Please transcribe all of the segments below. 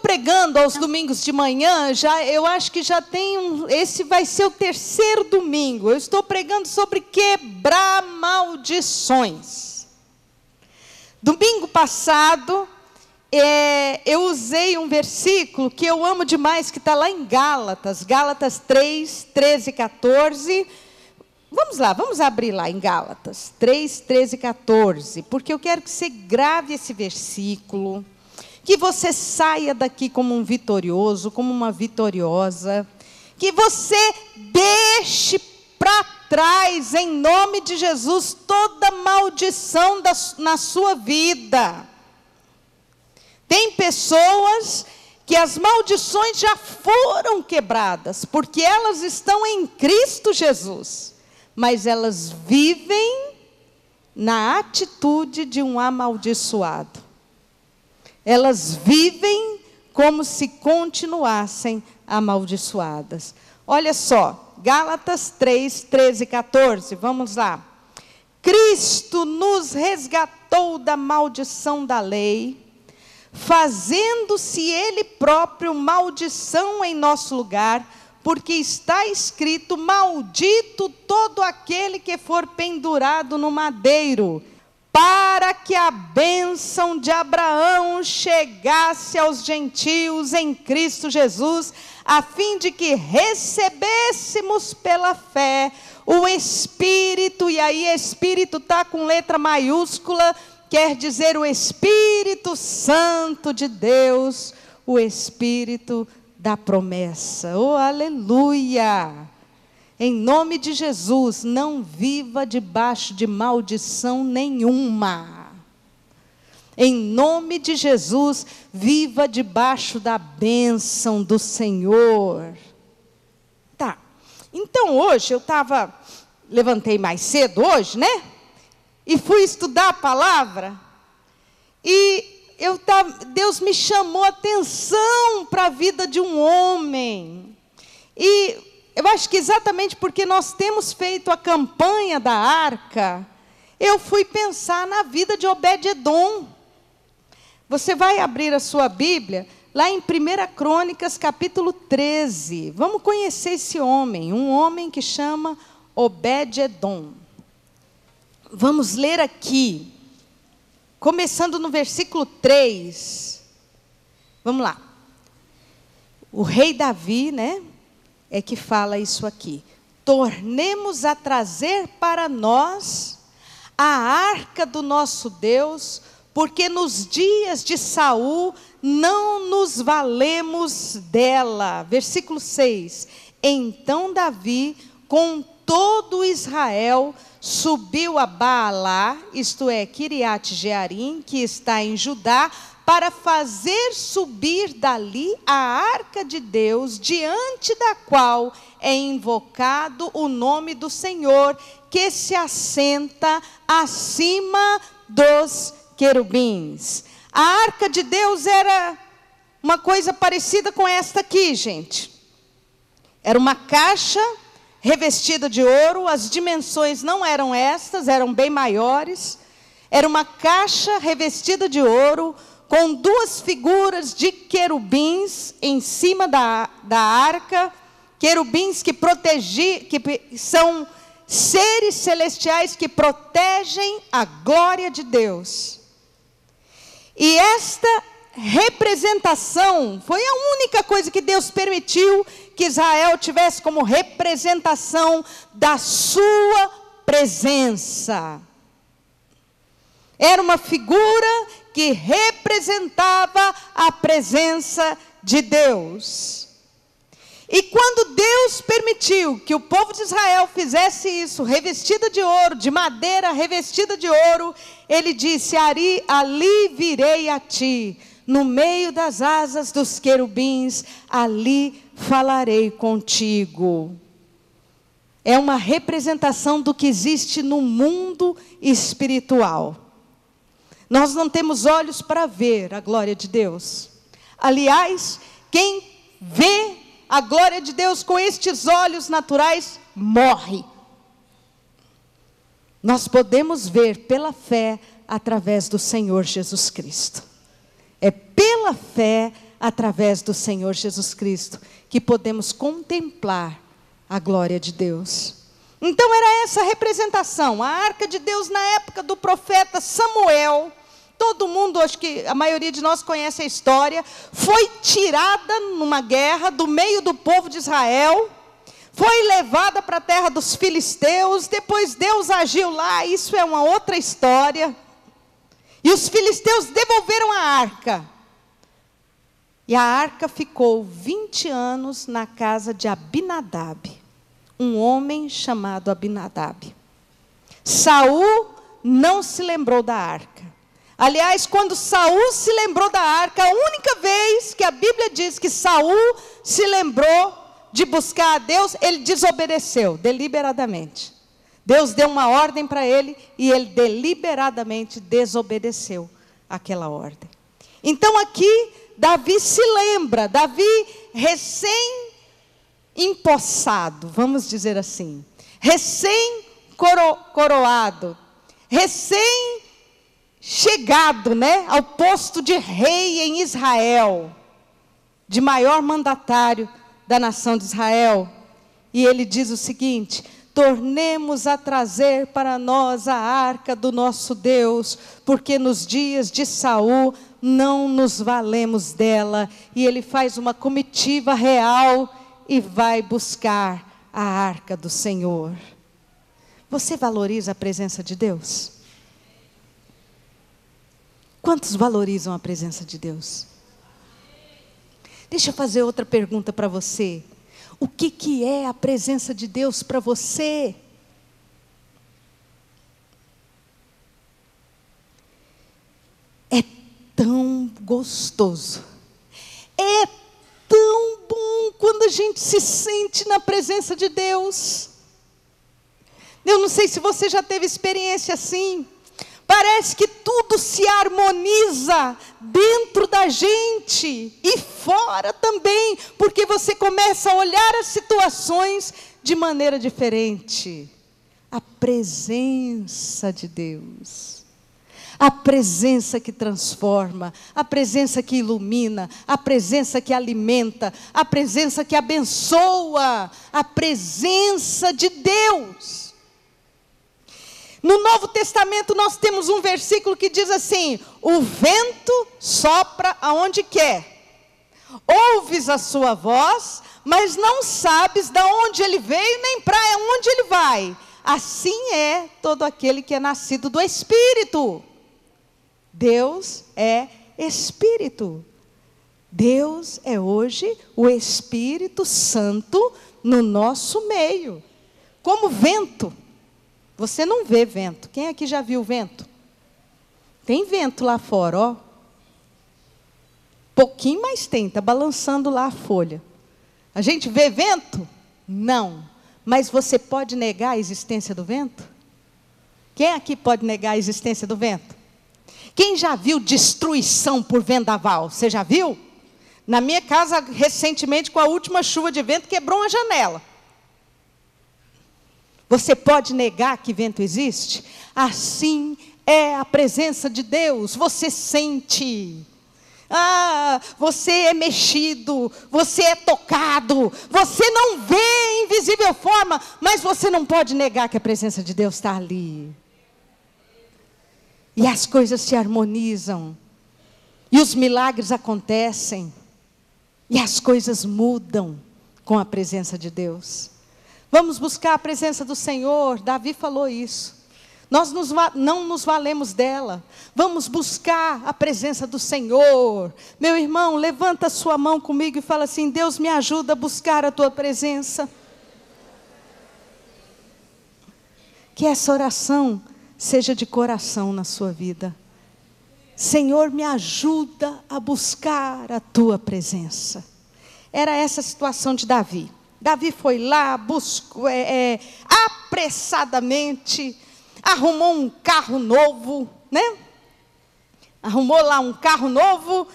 pregando aos domingos de manhã, eu acho que já tem esse vai ser o terceiro domingo. Eu estou pregando sobre quebrar maldições. Domingo passado, eu usei um versículo que eu amo demais, que está lá em Gálatas 3, 13 e 14. Vamos lá, vamos abrir lá em Gálatas 3, 13 e 14, porque eu quero que você grave esse versículo, que você saia daqui como um vitorioso, como uma vitoriosa, que você deixe para trás, em nome de Jesus, toda maldição na sua vida. Tem pessoas que as maldições já foram quebradas, porque elas estão em Cristo Jesus, mas elas vivem na atitude de um amaldiçoado. Elas vivem como se continuassem amaldiçoadas. Olha só, Gálatas 3, 13 e 14, vamos lá. Cristo nos resgatou da maldição da lei, fazendo-se Ele próprio maldição em nosso lugar, porque está escrito: maldito todo aquele que for pendurado no madeiro, para que a bênção de Abraão chegasse aos gentios em Cristo Jesus, a fim de que recebêssemos pela fé o Espírito, e aí Espírito está com letra maiúscula, quer dizer o Espírito Santo de Deus, o Espírito da promessa. Oh, aleluia! Em nome de Jesus, não viva debaixo de maldição nenhuma. Em nome de Jesus, viva debaixo da bênção do Senhor. Tá, então hoje levantei mais cedo hoje, né? E fui estudar a palavra, e Deus me chamou a atenção para a vida de um homem. E eu acho que exatamente porque nós temos feito a campanha da arca, eu fui pensar na vida de Obed-edom. Você vai abrir a sua Bíblia, lá em 1 Crônicas, capítulo 13. Vamos conhecer esse homem, um homem que chama Obed-edom. Vamos ler aqui, começando no versículo 3. Vamos lá. O rei Davi, né, é que fala isso aqui. Tornemos a trazer para nós a arca do nosso Deus, porque nos dias de Saul não nos valemos dela. Versículo 6. Então Davi, com todo Israel, subiu a Baalá, isto é, Quiriate-Jearim, que está em Judá, para fazer subir dali a arca de Deus, diante da qual é invocado o nome do Senhor, que se assenta acima dos querubins. A arca de Deus era uma coisa parecida com esta aqui, gente. Era uma caixa revestida de ouro, as dimensões não eram estas, eram bem maiores. Era uma caixa revestida de ouro, com duas figuras de querubins em cima da arca, querubins que são seres celestiais que protegem a glória de Deus. E esta representação foi a única coisa que Deus permitiu que Israel tivesse como representação da sua presença. Era uma figura que representava a presença de Deus. E quando Deus permitiu que o povo de Israel fizesse isso, revestida de ouro, de madeira revestida de ouro, Ele disse: ali virei a ti, no meio das asas dos querubins, ali falarei contigo. É uma representação do que existe no mundo espiritual. Nós não temos olhos para ver a glória de Deus. Aliás, quem vê a glória de Deus com estes olhos naturais, morre. Nós podemos ver pela fé através do Senhor Jesus Cristo. É pela fé através do Senhor Jesus Cristo que podemos contemplar a glória de Deus. Então era essa a representação, a arca de Deus na época do profeta Samuel. Todo mundo, acho que a maioria de nós conhece a história, foi tirada numa guerra do meio do povo de Israel, foi levada para a terra dos filisteus, depois Deus agiu lá, isso é uma outra história. E os filisteus devolveram a arca. E a arca ficou 20 anos na casa de Abinadab, um homem chamado Abinadab. Saul não se lembrou da arca. Aliás, quando Saul se lembrou da arca, a única vez que a Bíblia diz que Saul se lembrou de buscar a Deus, ele desobedeceu, deliberadamente. Deus deu uma ordem para ele e ele deliberadamente desobedeceu aquela ordem. Então aqui, Davi se lembra, Davi recém-empossado, vamos dizer assim, recém-coroado, recém-chegado, ao posto de rei em Israel, de maior mandatário da nação de Israel. E ele diz o seguinte: tornemos a trazer para nós a arca do nosso Deus, porque nos dias de Saul não nos valemos dela. E ele faz uma comitiva real e vai buscar a arca do Senhor. Você valoriza a presença de Deus? Quantos valorizam a presença de Deus? Deixa eu fazer outra pergunta para você. O que é a presença de Deus para você? É tão gostoso. É tão bom quando a gente se sente na presença de Deus. Eu não sei se você já teve experiência assim. Parece que tudo se harmoniza dentro da gente e fora também, porque você começa a olhar as situações de maneira diferente. A presença de Deus, a presença que transforma, a presença que ilumina, a presença que alimenta, a presença que abençoa, a presença de Deus. No Novo Testamento nós temos um versículo que diz assim: o vento sopra aonde quer, ouves a sua voz, mas não sabes de onde ele veio, nem para onde ele vai. Assim é todo aquele que é nascido do Espírito. Deus é Espírito. Deus é hoje o Espírito Santo no nosso meio, como vento. Você não vê vento. Quem aqui já viu vento? Tem vento lá fora, ó. Pouquinho, mas tem, está balançando lá a folha. A gente vê vento? Não. Mas você pode negar a existência do vento? Quem aqui pode negar a existência do vento? Quem já viu destruição por vendaval? Você já viu? Na minha casa, recentemente, com a última chuva de vento, quebrou uma janela. Você pode negar que vento existe? Assim é a presença de Deus. Você sente. Você é mexido. Você é tocado. Você não vê em visível forma, mas você não pode negar que a presença de Deus está ali. E as coisas se harmonizam. E os milagres acontecem. E as coisas mudam com a presença de Deus. Vamos buscar a presença do Senhor. Davi falou isso. Nós não nos valemos dela. Vamos buscar a presença do Senhor. Meu irmão, levanta a sua mão comigo e fala assim: Deus, me ajuda a buscar a tua presença. Que essa oração seja de coração na sua vida. Senhor, me ajuda a buscar a tua presença. Era essa a situação de Davi. Davi foi lá, buscou apressadamente, arrumou um carro novo, Arrumou lá um carro novo,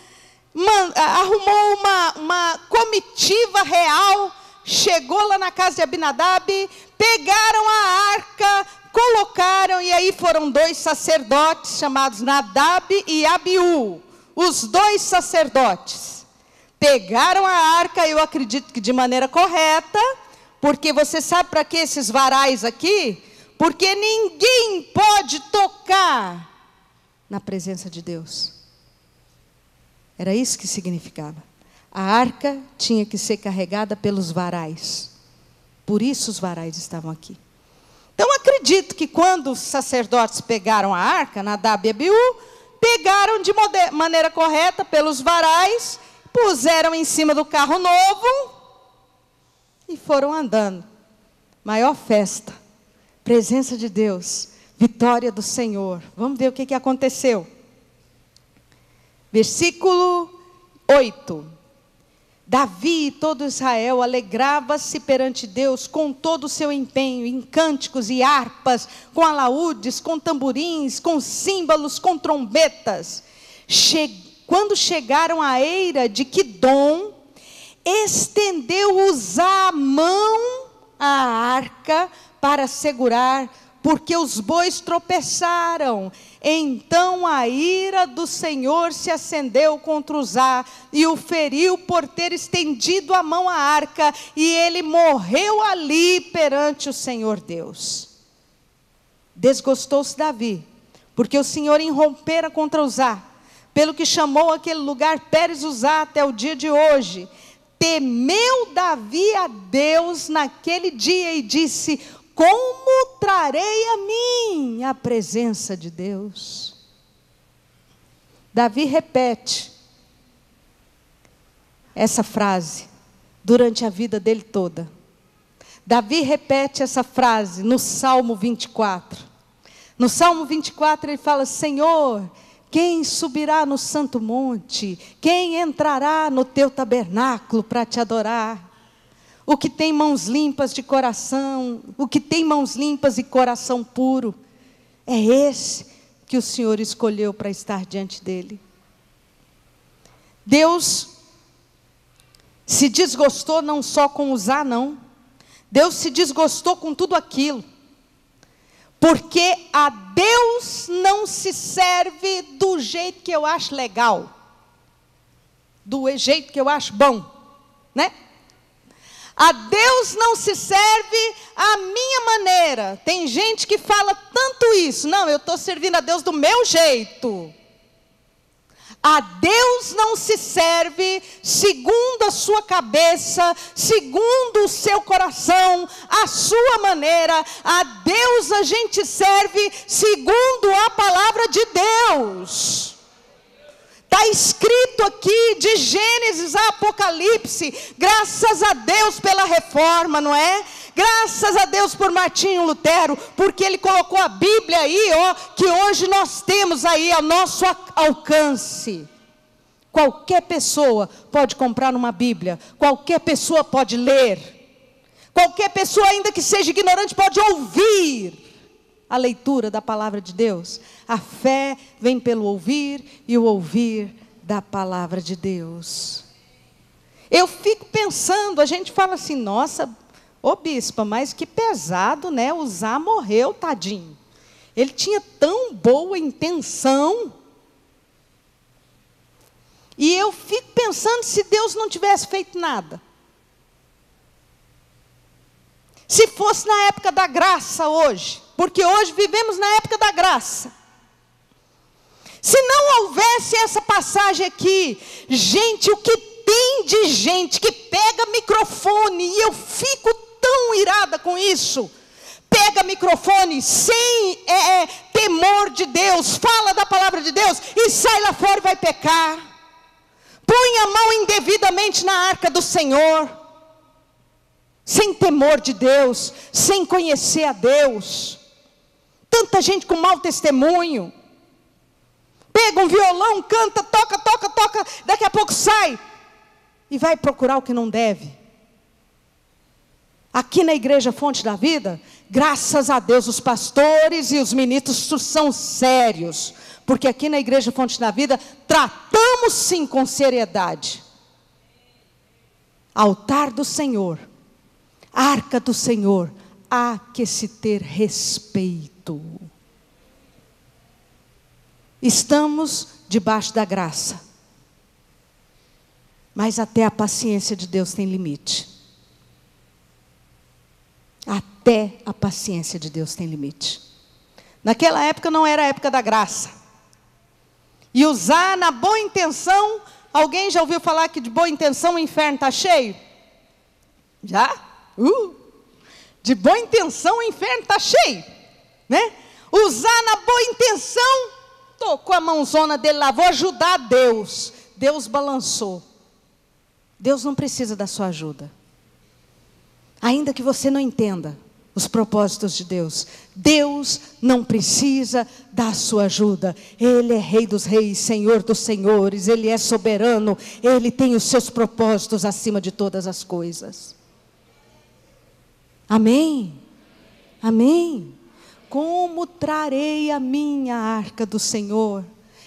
arrumou uma comitiva real, chegou lá na casa de Abinadab, pegaram a arca, colocaram, e aí foram 2 sacerdotes chamados Nadab e Abiú, os 2 sacerdotes. pegaram a arca, eu acredito que de maneira correta, porque você sabe para que esses varais aqui? Porque ninguém pode tocar na presença de Deus. Era isso que significava. A arca tinha que ser carregada pelos varais. Por isso os varais estavam aqui. Então acredito que quando os sacerdotes pegaram a arca, Nadab e Abiú, pegaram de maneira correta pelos varais, puseram em cima do carro novo e foram andando. Maior festa, presença de Deus, vitória do Senhor. Vamos ver o que aconteceu. Versículo 8. Davi e todo Israel alegrava-se perante Deus com todo o seu empenho, em cânticos e harpas, com alaúdes, com tamborins, com símbolos, com trombetas. Quando chegaram à eira de Quidom, estendeu Uzá a mão à arca para segurar, porque os bois tropeçaram. Então a ira do Senhor se acendeu contra Uzá e o feriu por ter estendido a mão à arca, e ele morreu ali perante o Senhor Deus. Desgostou-se Davi, porque o Senhor irrompera contra Uzá, pelo que chamou aquele lugar Pérez Uzá até o dia de hoje. Temeu Davi a Deus naquele dia e disse: como trarei a mim a presença de Deus? Davi repete essa frase durante a vida dele toda. Davi repete essa frase no Salmo 24. No Salmo 24 ele fala: Senhor, quem subirá no santo monte? Quem entrará no teu tabernáculo para te adorar? O que tem mãos limpas de coração, o que tem mãos limpas e coração puro, é esse que o Senhor escolheu para estar diante dele. Deus se desgostou não só com Uzá, não. Deus se desgostou com tudo aquilo. Porque a Deus não se serve do jeito que eu acho legal, do jeito que eu acho bom, né? A Deus não se serve à minha maneira. Tem gente que fala tanto isso. Não, eu estou servindo a Deus do meu jeito. A Deus não se serve segundo a sua cabeça, segundo o seu coração, a sua maneira. A Deus a gente serve segundo a palavra de Deus. Está escrito aqui de Gênesis a Apocalipse. Graças a Deus pela reforma, não é? Graças a Deus por Martinho Lutero, porque ele colocou a Bíblia aí, ó, que hoje nós temos aí ao nosso alcance. Qualquer pessoa pode comprar uma Bíblia, qualquer pessoa pode ler, qualquer pessoa, ainda que seja ignorante, pode ouvir a leitura da palavra de Deus. A fé vem pelo ouvir e o ouvir da palavra de Deus. Eu fico pensando, a gente fala assim: nossa, ô bispa, mas que pesado, né? Uzá morreu, tadinho. Ele tinha tão boa intenção. E eu fico pensando se Deus não tivesse feito nada. Se fosse na época da graça hoje, porque hoje vivemos na época da graça. Se não houvesse essa passagem aqui, gente, o que tem de gente que pega microfone, e eu fico tão irada com isso, pega microfone sem temor de Deus, fala da palavra de Deus e sai lá fora e vai pecar. Põe a mão indevidamente na arca do Senhor, sem temor de Deus, sem conhecer a Deus. Tanta gente com mau testemunho. Pega um violão, canta, toca, daqui a pouco sai e vai procurar o que não deve. Aqui na Igreja Fonte da Vida, graças a Deus, os pastores e os ministros são sérios, porque aqui na Igreja Fonte da Vida tratamos sim com seriedade. Altar do Senhor, arca do Senhor, há que se ter respeito. Estamos debaixo da graça. Mas até a paciência de Deus tem limite. Até a paciência de Deus tem limite. Naquela época não era a época da graça. E usar na boa intenção, alguém já ouviu falar que de boa intenção o inferno está cheio? Já? De boa intenção o inferno está cheio, né? Usar na boa intenção, tocou a mãozona dele lá, vou ajudar Deus. Deus balançou. Deus não precisa da sua ajuda. Ainda que você não entenda os propósitos de Deus, Deus não precisa da sua ajuda. Ele é Rei dos reis, Senhor dos senhores, Ele é soberano, Ele tem os seus propósitos acima de todas as coisas. Amém? Amém? Como trarei a minha arca do Senhor?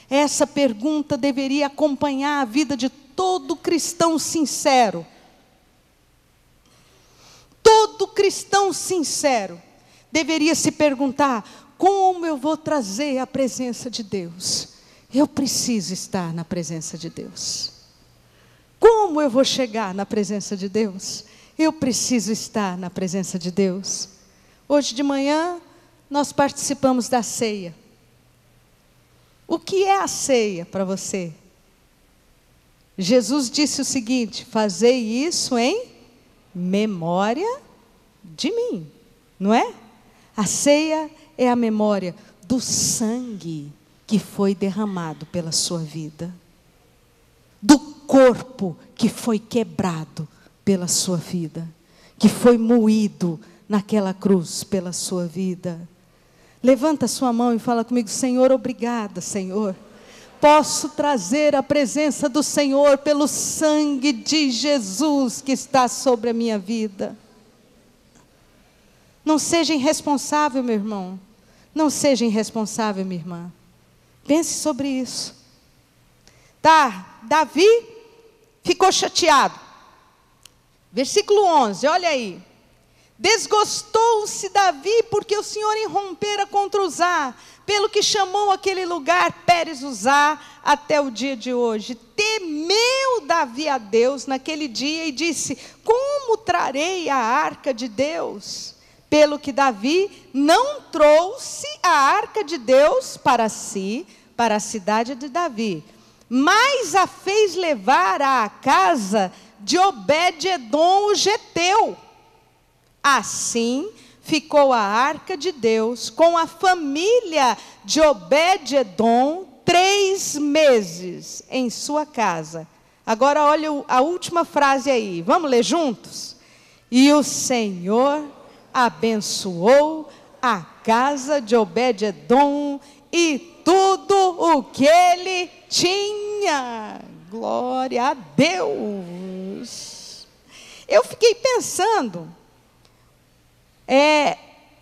Essa pergunta deveria acompanhar a vida de todo cristão sincero. Todo cristão sincero deveria se perguntar: como eu vou trazer a presença de Deus? Eu preciso estar na presença de Deus. Como eu vou chegar na presença de Deus? Eu preciso estar na presença de Deus. Hoje de manhã nós participamos da ceia. O que é a ceia para você? Jesus disse o seguinte: fazei isso em memória de mim, não é? A ceia é a memória do sangue que foi derramado pela sua vida, do corpo que foi quebrado pela sua vida, que foi moído naquela cruz pela sua vida. Levanta a sua mão e fala comigo: Senhor, obrigada, Senhor. Posso trazer a presença do Senhor pelo sangue de Jesus que está sobre a minha vida. Não seja irresponsável, meu irmão. Não seja irresponsável, minha irmã. Pense sobre isso. Tá, Davi ficou chateado. Versículo 11, olha aí. Desgostou-se Davi porque o Senhor irrompera contra Uzá, pelo que chamou aquele lugar Pérez Uzá até o dia de hoje. Temeu Davi a Deus naquele dia e disse: como trarei a arca de Deus? Pelo que Davi não trouxe a arca de Deus para si, para a cidade de Davi, mas a fez levar à casa de Obed-edom o geteu. Assim ficou a arca de Deus com a família de Obed-edom 3 meses em sua casa. Agora olha a última frase aí, vamos ler juntos? E o Senhor abençoou a casa de Obed-edom e tudo o que ele tinha. Glória a Deus. Eu fiquei pensando,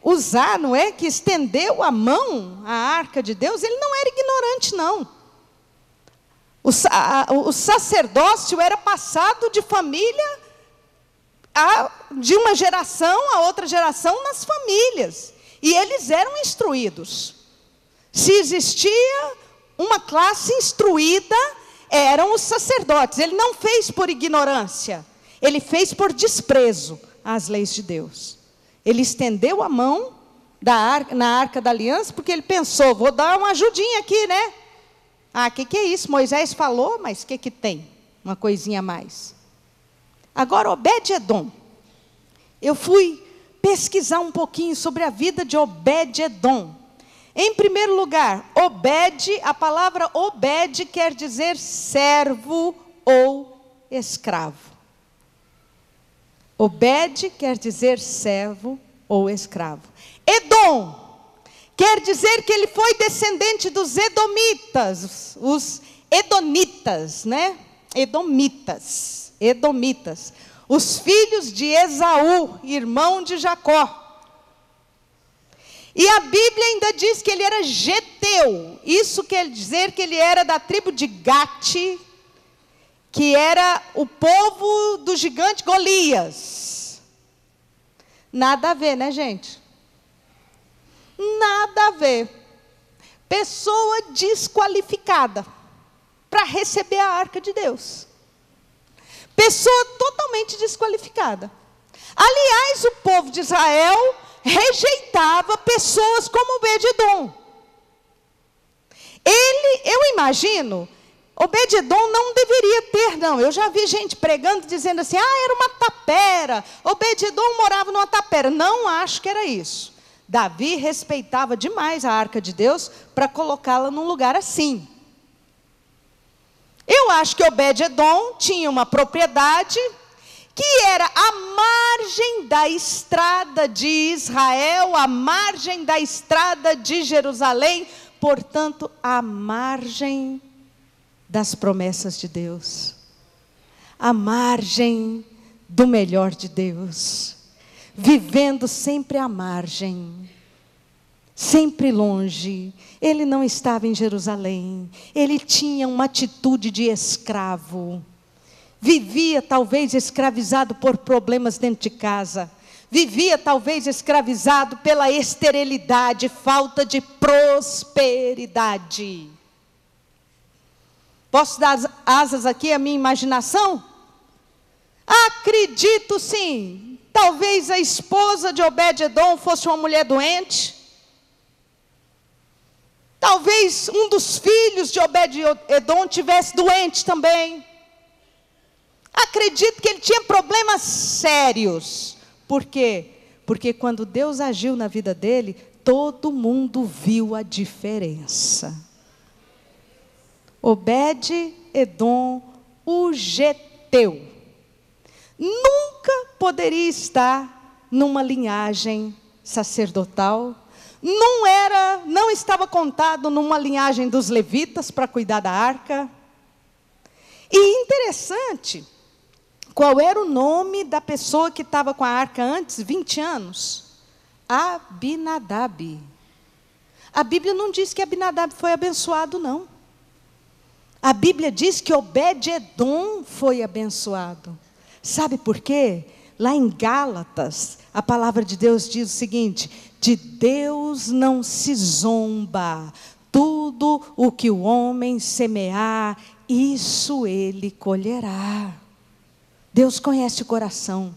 Uzá, não é, que estendeu a mão à arca de Deus, ele não era ignorante, não. O sacerdócio era passado de família, de uma geração a outra geração nas famílias. E eles eram instruídos. Se existia uma classe instruída, eram os sacerdotes. Ele não fez por ignorância, ele fez por desprezo às leis de Deus. Ele estendeu a mão na arca da aliança, porque ele pensou: vou dar uma ajudinha aqui, né? O que é isso? Moisés falou, mas o que tem? Uma coisinha a mais. Agora, Obed-edom. Eu fui pesquisar um pouquinho sobre a vida de Obed-edom. Em primeiro lugar, a palavra Obed quer dizer servo ou escravo. Obed quer dizer servo ou escravo. Edom quer dizer que ele foi descendente dos edomitas, os edonitas, né? Edomitas, os filhos de Esaú, irmão de Jacó. E a Bíblia ainda diz que ele era geteu. Isso quer dizer que ele era da tribo de Gate, que era o povo do gigante Golias. Nada a ver, né, gente? Nada a ver. Pessoa desqualificada para receber a arca de Deus. Pessoa totalmente desqualificada. Aliás, o povo de Israel rejeitava pessoas como Obed-edom. Eu imagino, Obed-edom não deveria ter, não. Eu já vi gente pregando, dizendo assim, era uma tapera. Obed-edom morava numa tapera. Não acho que era isso. Davi respeitava demais a arca de Deus para colocá-la num lugar assim. Eu acho que Obed-edom tinha uma propriedade que era à margem da estrada de Israel, à margem da estrada de Jerusalém, portanto, à margem das promessas de Deus, à margem do melhor de Deus, vivendo sempre à margem, sempre longe. Ele não estava em Jerusalém, ele tinha uma atitude de escravo, vivia talvez escravizado por problemas dentro de casa, vivia talvez escravizado pela esterilidade, falta de prosperidade. Posso dar asas aqui à minha imaginação? Acredito sim. Talvez a esposa de Obed-edom fosse uma mulher doente. Talvez um dos filhos de Obed-edom tivesse doente também. Acredito que ele tinha problemas sérios. Por quê? Porque quando Deus agiu na vida dele, todo mundo viu a diferença. Obed-edom, o geteu, nunca poderia estar numa linhagem sacerdotal, não estava contado numa linhagem dos levitas para cuidar da arca. E interessante, qual era o nome da pessoa que estava com a arca antes, 20 anos? Abinadab. A Bíblia não diz que Abinadab foi abençoado, não. A Bíblia diz que Obed-edom foi abençoado. Sabe por quê? Lá em Gálatas, a palavra de Deus diz o seguinte: de Deus não se zomba, tudo o que o homem semear, isso ele colherá. Deus conhece o coração,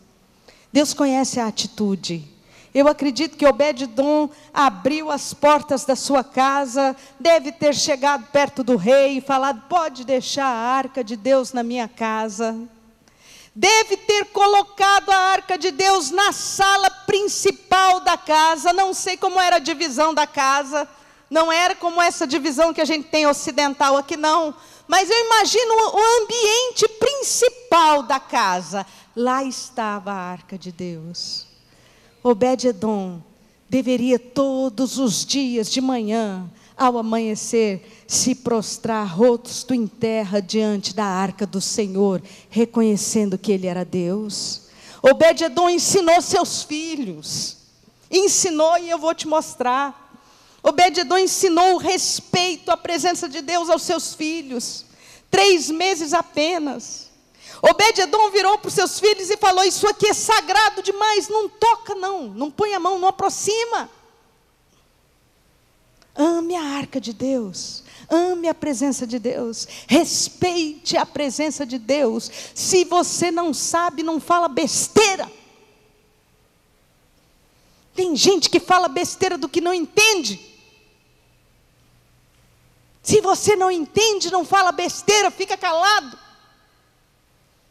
Deus conhece a atitude. Eu acredito que Obed-edom abriu as portas da sua casa, deve ter chegado perto do rei e falado: pode deixar a arca de Deus na minha casa. Deve ter colocado a arca de Deus na sala principal da casa. Não sei como era a divisão da casa, não era como essa divisão que a gente tem ocidental aqui, não. Mas eu imagino o ambiente principal da casa. Lá estava a arca de Deus. Obed-edom deveria todos os dias de manhã, ao amanhecer, se prostrar rosto em terra diante da arca do Senhor, reconhecendo que Ele era Deus. Obed-edom ensinou seus filhos, ensinou, e eu vou te mostrar. Obed-edom ensinou o respeito à presença de Deus aos seus filhos, 3 meses apenas. Obed-edom virou para os seus filhos e falou: isso aqui é sagrado demais, não toca não põe a mão, não aproxima. Ame a arca de Deus, ame a presença de Deus, respeite a presença de Deus. Se você não sabe, não fala besteira. Tem gente que fala besteira do que não entende. Se você não entende, não fala besteira, fica calado.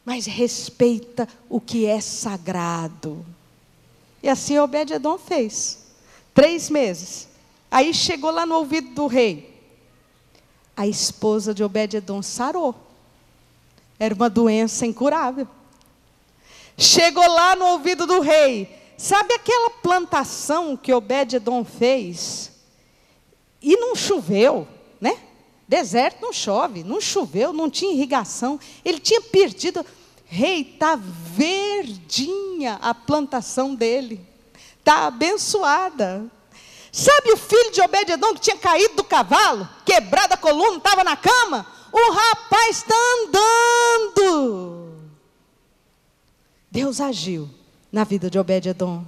Mas respeita o que é sagrado. E assim Obed-edom fez. 3 meses. Aí chegou lá no ouvido do rei. A esposa de Obed-edom sarou. Era uma doença incurável. Chegou lá no ouvido do rei. Sabe aquela plantação que Obed-edom fez? E não choveu, né? Deserto não chove, não choveu, não tinha irrigação. Ele tinha perdido. Rei, está verdinha a plantação dele. Está abençoada. Sabe o filho de Obed-edom que tinha caído do cavalo, quebrado a coluna, estava na cama? O rapaz está andando. Deus agiu na vida de Obed-edom.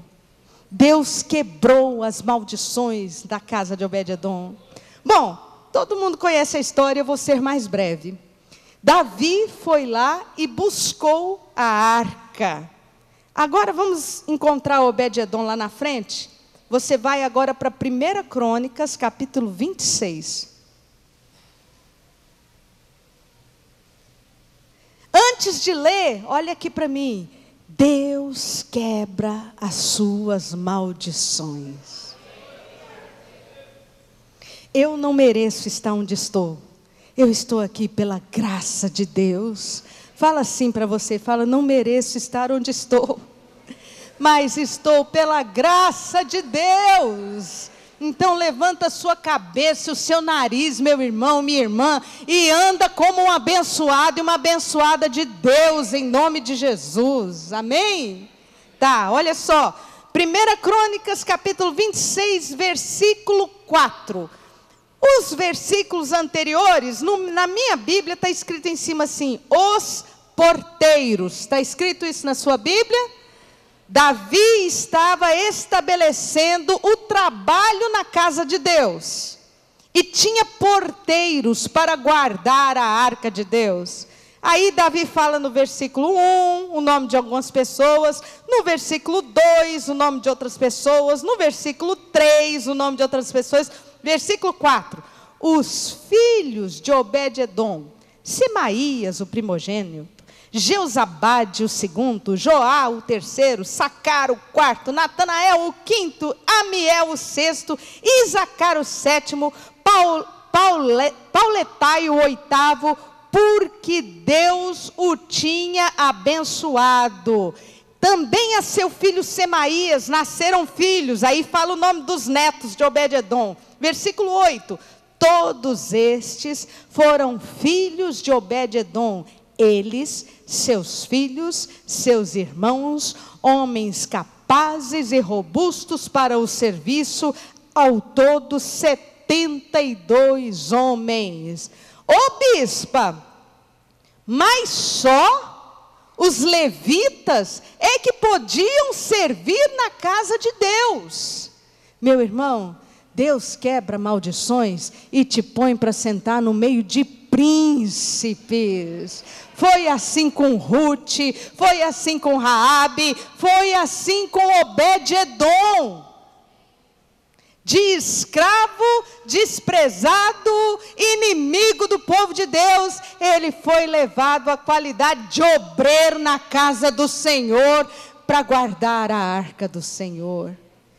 Deus quebrou as maldições da casa de Obed-edom. Bom, todo mundo conhece a história, eu vou ser mais breve. Davi foi lá e buscou a arca. Agora vamos encontrar Obed-edom lá na frente. Você vai agora para 1 Crônicas, capítulo 26. Antes de ler, olha aqui para mim. Deus quebra as suas maldições. Eu não mereço estar onde estou. Eu estou aqui pela graça de Deus. Fala assim para você, fala, não mereço estar onde estou, mas estou pela graça de Deus. Então levanta a sua cabeça, o seu nariz, meu irmão, minha irmã, e anda como um abençoado e uma abençoada de Deus, em nome de Jesus, amém? Tá, olha só, 1 Crônicas, capítulo 26, versículo 4. Os versículos anteriores, na minha Bíblia está escrito em cima assim, os porteiros. Está escrito isso na sua Bíblia? Davi estava estabelecendo o trabalho na casa de Deus. E tinha porteiros para guardar a arca de Deus. Aí Davi fala no versículo 1, o nome de algumas pessoas. No versículo 2, o nome de outras pessoas. No versículo 3, o nome de outras pessoas. Versículo 4, os filhos de Obed-edom, Semaías, o primogênito, Jeozabade, o segundo, Joá, o terceiro, Sacar, o quarto, Natanael, o quinto, Amiel, o sexto, Isacar, o sétimo, Pauletai, o oitavo, porque Deus o tinha abençoado. Também a seu filho Semaías nasceram filhos. Aí fala o nome dos netos de Obed-edom. Versículo 8. Todos estes foram filhos de Obed-edom. Eles, seus filhos, seus irmãos, homens capazes e robustos para o serviço, ao todo 72 homens. Ô bispa, mas só os levitas é que podiam servir na casa de Deus. Meu irmão, Deus quebra maldições e te põe para sentar no meio de príncipes. Foi assim com Ruth, foi assim com Raabe, foi assim com Obed-edom. De escravo, desprezado, inimigo do povo de Deus, ele foi levado à qualidade de obreiro na casa do Senhor, para guardar a arca do Senhor.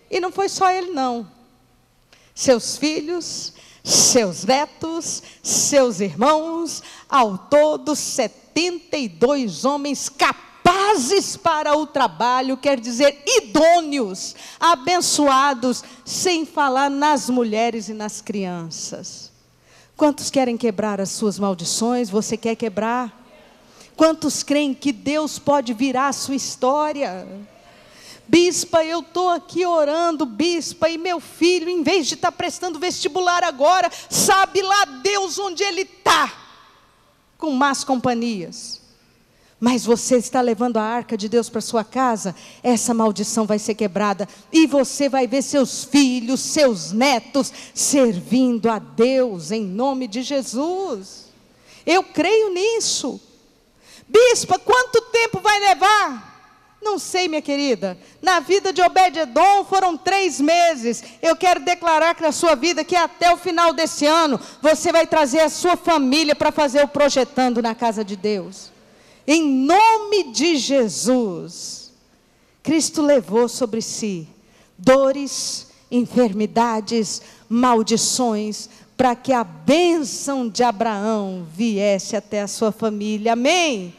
E não foi só ele não, seus filhos, seus netos, seus irmãos, ao todo 72 homens capazes para o trabalho, quer dizer, idôneos, abençoados, sem falar nas mulheres e nas crianças. Quantos querem quebrar as suas maldições? Você quer quebrar? Quantos creem que Deus pode virar a sua história? Bispa, eu estou aqui orando, bispa, e meu filho, em vez de estar prestando vestibular agora, sabe lá Deus onde ele está, com más companhias. Mas você está levando a arca de Deus para sua casa, essa maldição vai ser quebrada, e você vai ver seus filhos, seus netos, servindo a Deus, em nome de Jesus. Eu creio nisso. Bispa, quanto tempo vai levar? Não sei, minha querida. Na vida de Obed-edom foram 3 meses. Eu quero declarar que na sua vida, que até o final desse ano, você vai trazer a sua família para fazer o projetando na casa de Deus. Em nome de Jesus. Cristo levou sobre si dores, enfermidades, maldições, para que a bênção de Abraão viesse até a sua família. Amém?